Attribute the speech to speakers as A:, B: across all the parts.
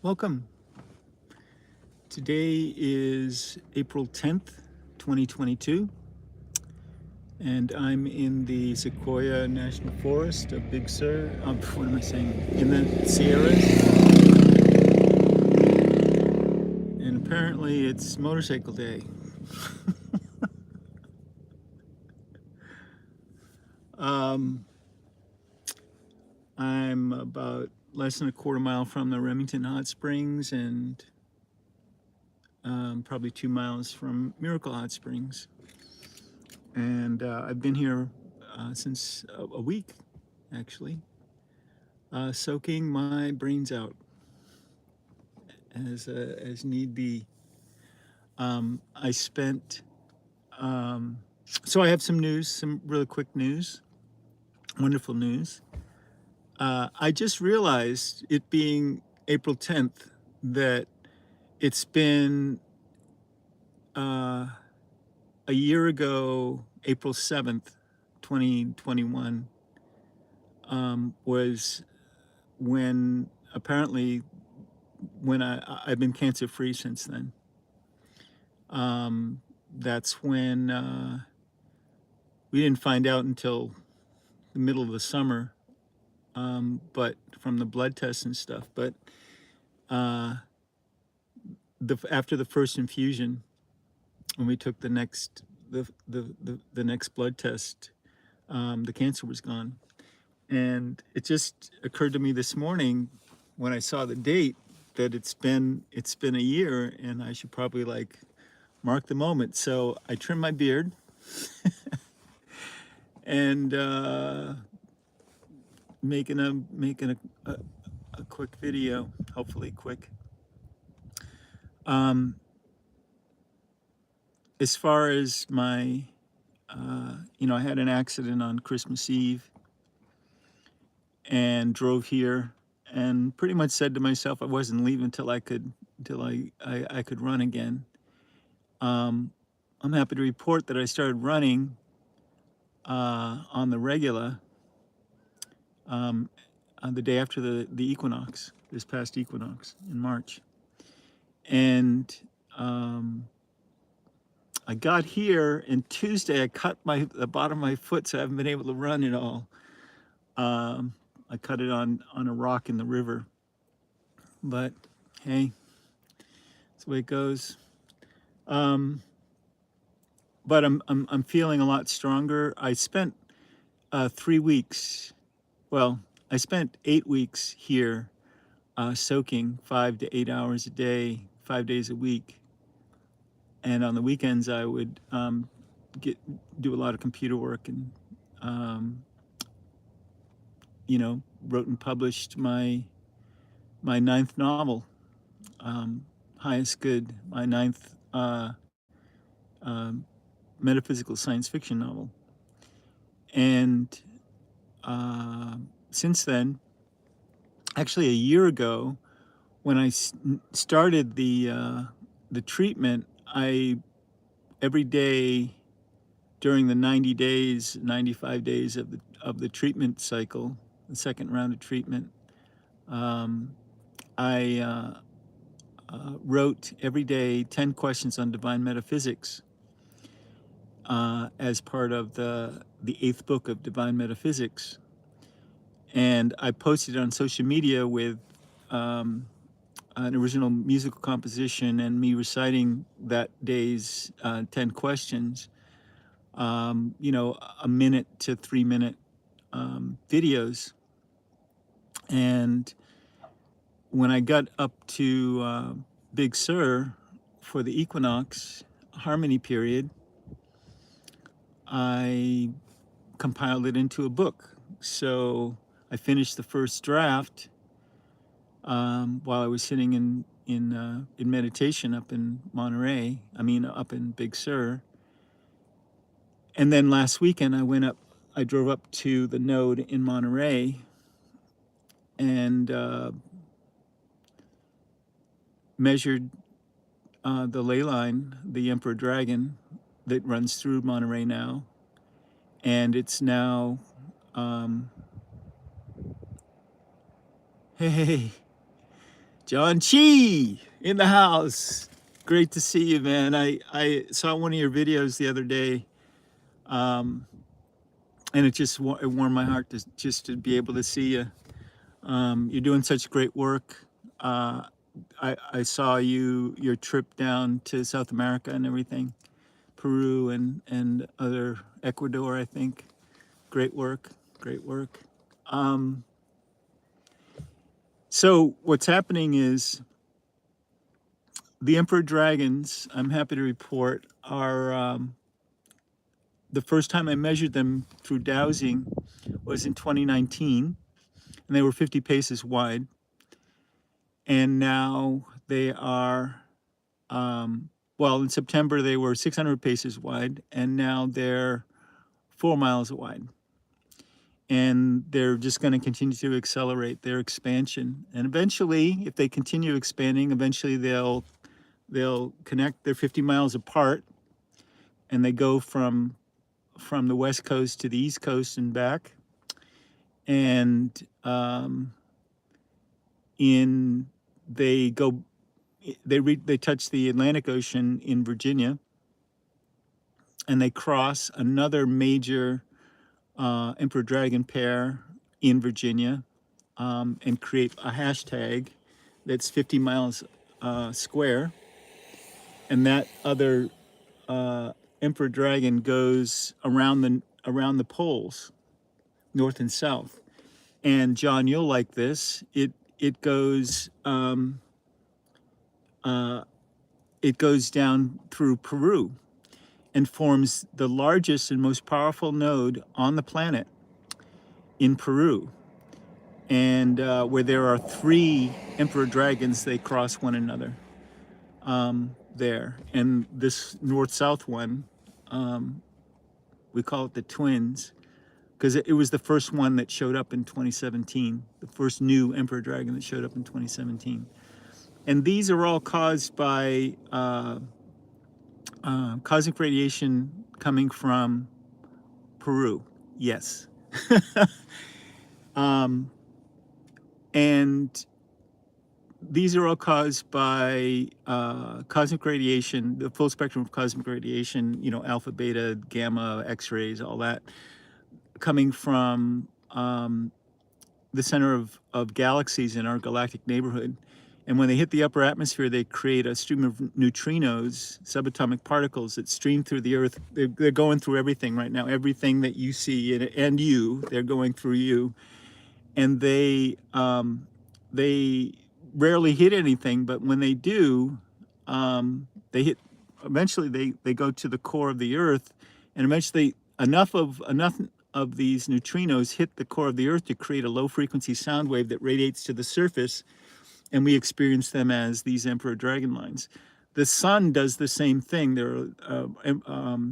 A: Welcome. Today is April 10th, 2022, and I'm in the Sequoia National Forest of Big Sur. What am I saying? In the Sierras. And apparently it's motorcycle day. I'm about less than a quarter mile from the Remington Hot Springs and probably 2 miles from Miracle Hot Springs. And I've been here since a week, actually, soaking my brains out as need be. I spent, so I have some news, some really quick news, wonderful news. I just realized, it being April 10th, that it's been a year ago, April 7th, 2021, was when apparently when I've been cancer free since then. That's when we didn't find out until the middle of the summer, but from the blood tests and stuff. But after the first infusion, when we took the next next blood test, the cancer was gone. And it just occurred to me this morning when I saw the date that it's been a year, and I should probably like mark the moment. So I trimmed my beard and making a quick video, hopefully quick. As far as my I had an accident on Christmas Eve and drove here, and pretty much said to myself I wasn't leaving until I could run again. I'm happy to report that I started running on the regular on the day after the equinox, this past equinox in March. And I got here, and Tuesday I cut the bottom of my foot, so I haven't been able to run at all. I cut it on a rock in the river, but hey, that's the way it goes. But I'm feeling a lot stronger. I spent 3 weeks. Well, I spent 8 weeks here, soaking 5 to 8 hours a day, 5 days a week. And on the weekends, I would do a lot of computer work and wrote and published my 9th novel, Highest Good, my 9th metaphysical science fiction novel. And since then, actually a year ago, when I started the treatment, every day during the 90 days, 95 days of the treatment cycle, the second round of treatment, I wrote every day 10 questions on divine metaphysics as part of the 8th book of Divine Metaphysics. And I posted it on social media with an original musical composition and me reciting that day's 10 questions, a minute to 3 minute videos. And when I got up to Big Sur for the equinox harmony period, I compiled it into a book. So I finished the first draft while I was sitting in meditation up in Monterey. Up in Big Sur. And then last weekend I drove up to the node in Monterey and measured the ley line, the Emperor Dragon, that runs through Monterey now. And it's now, hey, John Chi in the house. Great to see you, man. I saw one of your videos the other day, and it just it warmed my heart to just to be able to see you. You're doing such great work. Uh, I saw your trip down to South America and everything, Peru and other Ecuador, I think. Great work, great work. Um, so what's happening is the emperor dragons, I'm happy to report, are the first time I measured them through dowsing was in 2019, and they were 50 paces wide. And now they are, well, in September they were 600 paces wide, and now they're 4 miles wide. And they're just going to continue to accelerate their expansion. And eventually, if they continue expanding, eventually they'll connect. They're 50 miles apart, and they go from the west coast to the east coast and back. And they go, they touch the Atlantic Ocean in Virginia, and they cross another major emperor dragon pair in Virginia, and create a hashtag that's 50 miles square. And that other emperor dragon goes around the poles, north and south. And John, you'll like this. It goes down through Peru and forms the largest and most powerful node on the planet in Peru. And where there are 3 emperor dragons, they cross one another there. And this north-south one, we call it the twins, because it was the first one that showed up in 2017, the first new emperor dragon that showed up in 2017. And these are all caused by cosmic radiation coming from Peru. Yes. And these are all caused by cosmic radiation, the full spectrum of cosmic radiation, alpha, beta, gamma, X-rays, all that, coming from the center of galaxies in our galactic neighborhood. And when they hit the upper atmosphere, they create a stream of neutrinos, subatomic particles that stream through the Earth. They're going through everything right now. Everything that you see and you, they're going through you. And they rarely hit anything, but when they do, they hit. Eventually, they go to the core of the Earth, and eventually enough of these neutrinos hit the core of the Earth to create a low-frequency sound wave that radiates to the surface, and we experience them as these emperor dragon lines. The sun does the same thing. There are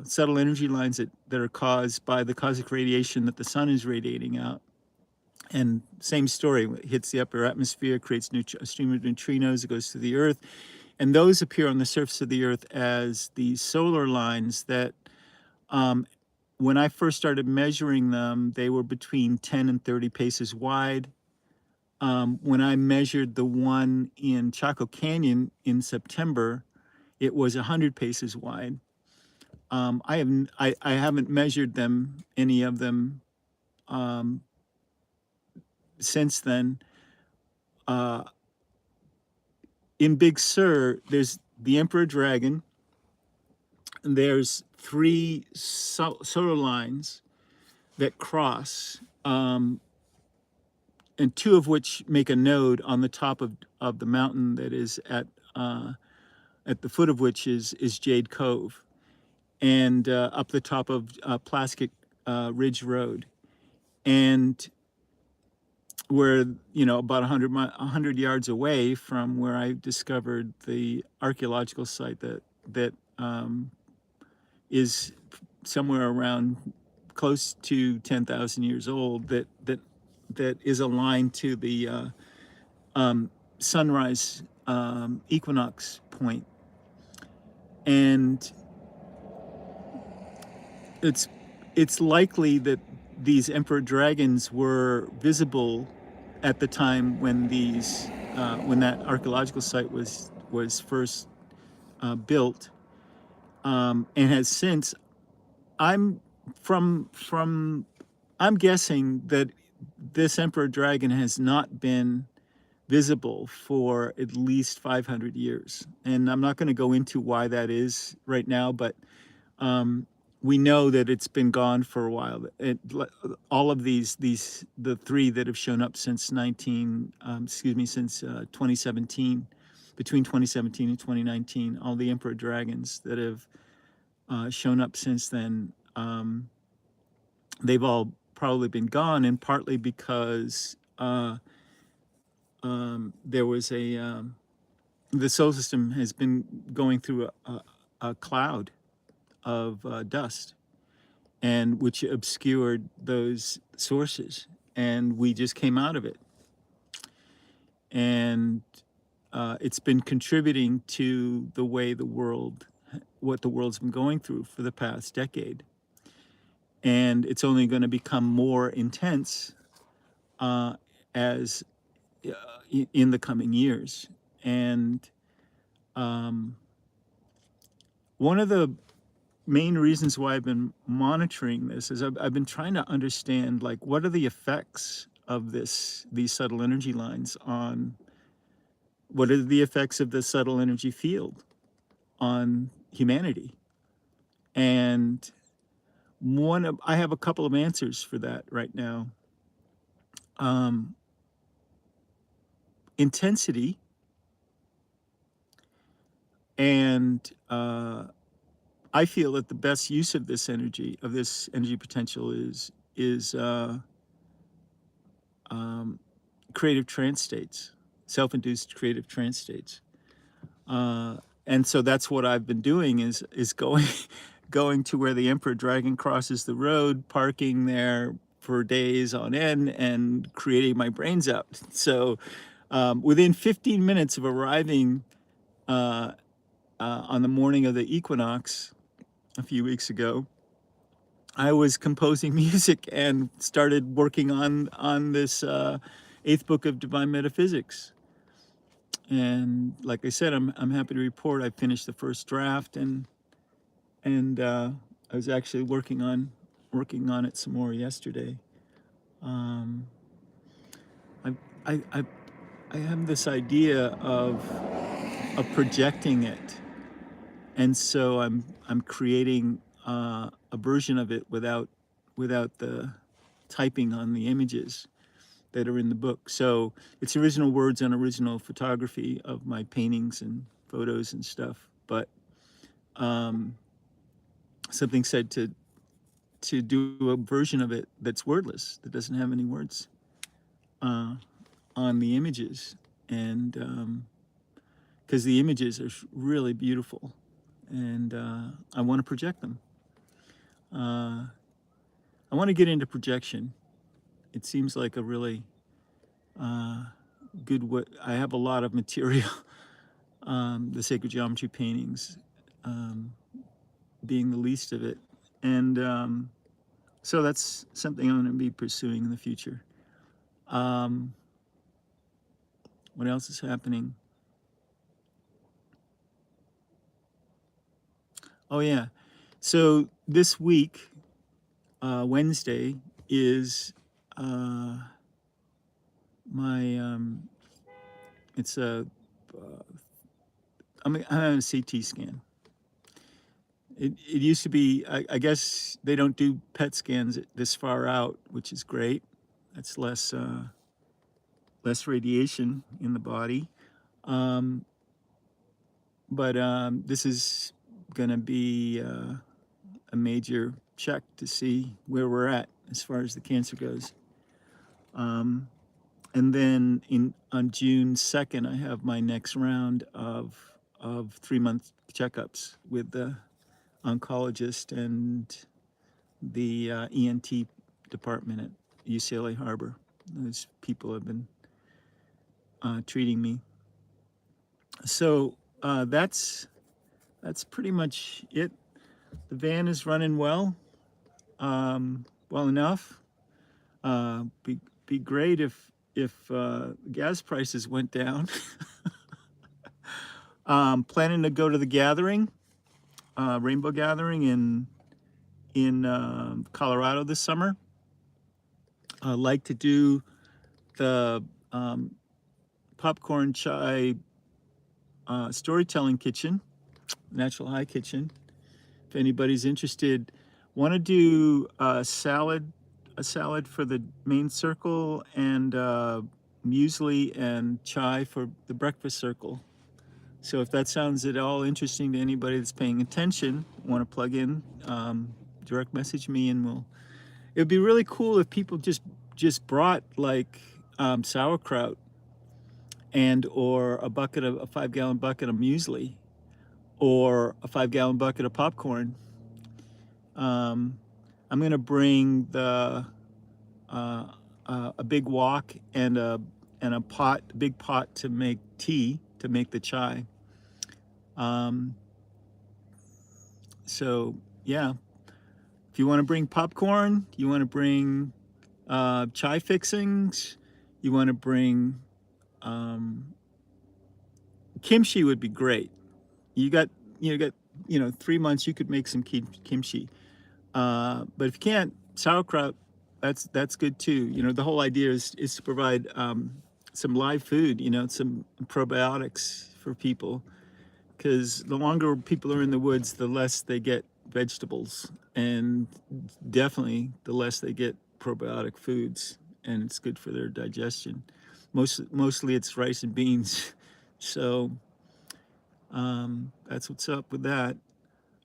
A: subtle energy lines that are caused by the cosmic radiation that the sun is radiating out. And same story, it hits the upper atmosphere, creates a stream of neutrinos, it goes to the Earth. And those appear on the surface of the Earth as these solar lines that, when I first started measuring them, they were between 10 and 30 paces wide. When I measured the one in Chaco Canyon in September, it was 100 paces wide. I haven't measured them, any of them, since then. In Big Sur, there's the Emperor Dragon, and there's 3 solar lines that cross, and 2 of which make a node on the top of the mountain that is at the foot of which is Jade Cove, and up the top of Plasket Ridge Road. And we're, about 100 yards away from where I discovered the archaeological site that is somewhere around close to 10,000 years old, that is aligned to the sunrise equinox point. And it's likely that these emperor dragons were visible at the time when when that archaeological site was first built, and has since. I'm from I'm guessing that this emperor dragon has not been visible for at least 500 years, and I'm not going to go into why that is right now, but um, we know that it's been gone for a while. All of the three that have shown up since 2017, between 2017 and 2019, all the emperor dragons that have shown up since then, they've all probably been gone, and partly because there was the solar system has been going through a cloud of dust, and which obscured those sources, and we just came out of it, and it's been contributing to what the world's been going through for the past decade, and it's only going to become more intense as in the coming years. And one of the main reasons why I've been monitoring this is I've been trying to understand, like, what are the effects of these subtle energy lines on, what are the effects of the subtle energy field on humanity? And I have a couple of answers for that right now. Intensity and I feel that the best use of this energy potential is creative trance states, self-induced creative trance states, and so that's what I've been doing is going going to where the emperor dragon crosses the road, parking there for days on end, and creating my brains out. So within 15 minutes of arriving on the morning of the equinox a few weeks ago, I was composing music and started working on this eighth book of Divine Metaphysics. And like I said, I'm happy to report I finished the first draft, and I was actually working on it some more yesterday. Um, I, I, I, I have this idea of projecting it, and so I'm creating a version of it without the typing on the images that are in the book. So it's original words and original photography of my paintings and photos and stuff. But something said to do a version of it that's wordless, that doesn't have any words on the images, and because the images are really beautiful, and I want to project them. I want to get into projection. It seems like a really good way. I have a lot of material, the sacred geometry paintings being the least of it, and so that's something I'm going to be pursuing in the future. What else is happening? Oh yeah, so this week, Wednesday is my it's a I'm having a CT scan. It used to be, I guess they don't do PET scans this far out, which is great. That's less radiation in the body. But this is going to be a major check to see where we're at as far as the cancer goes. And then on June 2nd, I have my next round of 3-month checkups with the oncologist and the ENT department at UCLA Harbor. Those people have been treating me. So that's pretty much it. The van is running well enough. Be great if if gas prices went down. Planning to go to the gathering, Rainbow Gathering in Colorado this summer. I like to do the popcorn chai storytelling kitchen, Natural High Kitchen. If anybody's interested, want to do a salad for the main circle, and muesli and chai for the breakfast circle. So if that sounds at all interesting to anybody that's paying attention, want to plug in, direct message me, and it would be really cool if people just brought like sauerkraut and or a 5-gallon bucket of muesli, or a 5-gallon bucket of popcorn. I'm gonna bring a big wok and a big pot to make tea, to make the chai. So yeah, if you want to bring popcorn, you want to bring chai fixings, you want to bring kimchi would be great. You got 3 months, you could make some kimchi. But if you can't, sauerkraut, that's good too. The whole idea is to provide some live food, some probiotics for people, because the longer people are in the woods, the less they get vegetables, and definitely the less they get probiotic foods, and it's good for their digestion. Mostly it's rice and beans. So that's what's up with that.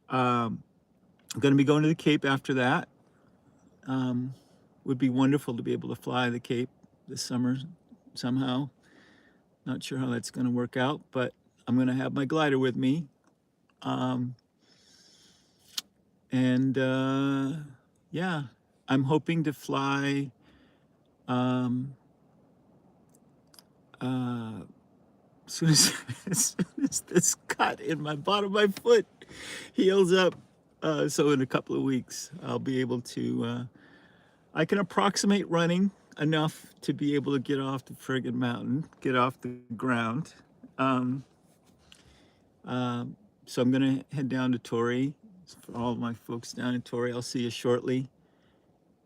A: I'm going to be going to the Cape after that. Would be wonderful to be able to fly the Cape this summer somehow. Not sure how that's going to work out, but I'm going to have my glider with me. Yeah, I'm hoping to fly as soon as this cut in my bottom of my foot heals up. So in a couple of weeks, I'll be able to, I can approximate running enough to be able to get off the friggin' mountain, get off the ground. So I'm gonna head down to Torrey. For all of my folks down in Torrey, I'll see you shortly.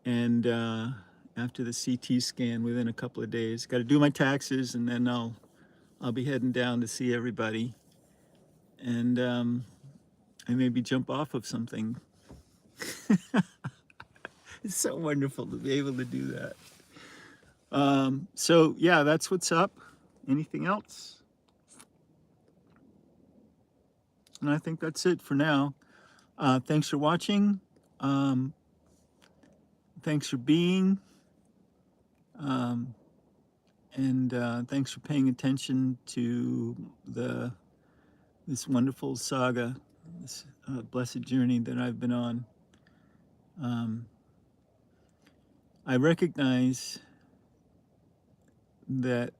A: And after the CT scan within a couple of days, got to do my taxes, and then I'll be heading down to see everybody, and I maybe jump off of something. It's so wonderful to be able to do that. So yeah, that's what's up. Anything else? And I think that's it for now. Thanks for watching. Thanks for being. And thanks for paying attention to this wonderful saga, this blessed journey that I've been on. I recognize that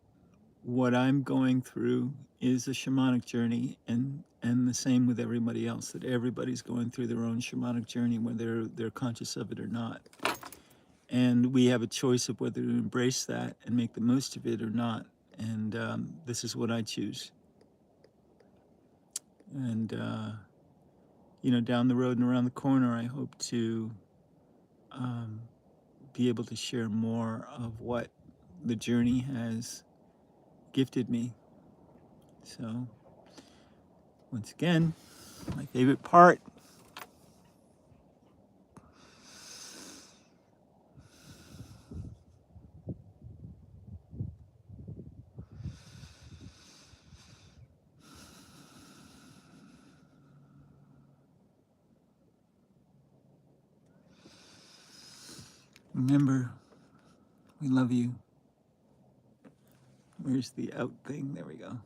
A: what I'm going through is a shamanic journey, and the same with everybody else, that everybody's going through their own shamanic journey, whether they're conscious of it or not. And we have a choice of whether to embrace that and make the most of it or not. And this is what I choose. And down the road and around the corner, I hope to be able to share more of what the journey has gifted me. So once again, my favorite part, remember, we love you. Where's the out thing? There we go.